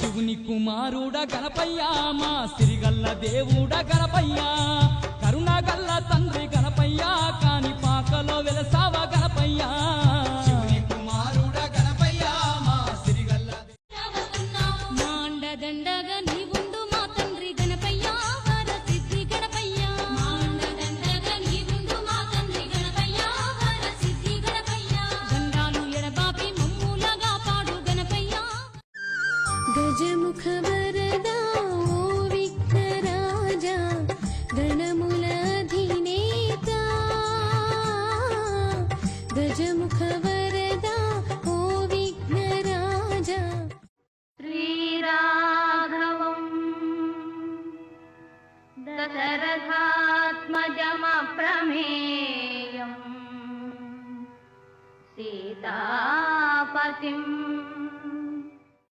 శివుని కుమారుడ గణపయ్య మా సిరిగల్ల దేవుడ గణపయ్య కరుణగల్ల తండ్రి గణపయ్య కాని పాకలో వెలసావ గణపయ్య శివుని కుమారుడ గణపయ్య మా సిరిగల్ల మాండదండగా నీవుండు మా తండ్రి గణపయ్య వర సిద్ధి గణపయ్య మాండదండగా నీవుండు మా తండ్రి గణపయ్య వర సిద్ధి గణపయ్య గండాలు ఎడబాపి మమ్ములగా పాడు గణపయ్య గజముఖ వరదా ఓ విఘ్నరాజా గణముల అధినేత గజముఖ వరదా ఓ విఘ్నరాజా శ్రీరాఘవం దశరథాత్మజమప్రమేయం సీతాపతిం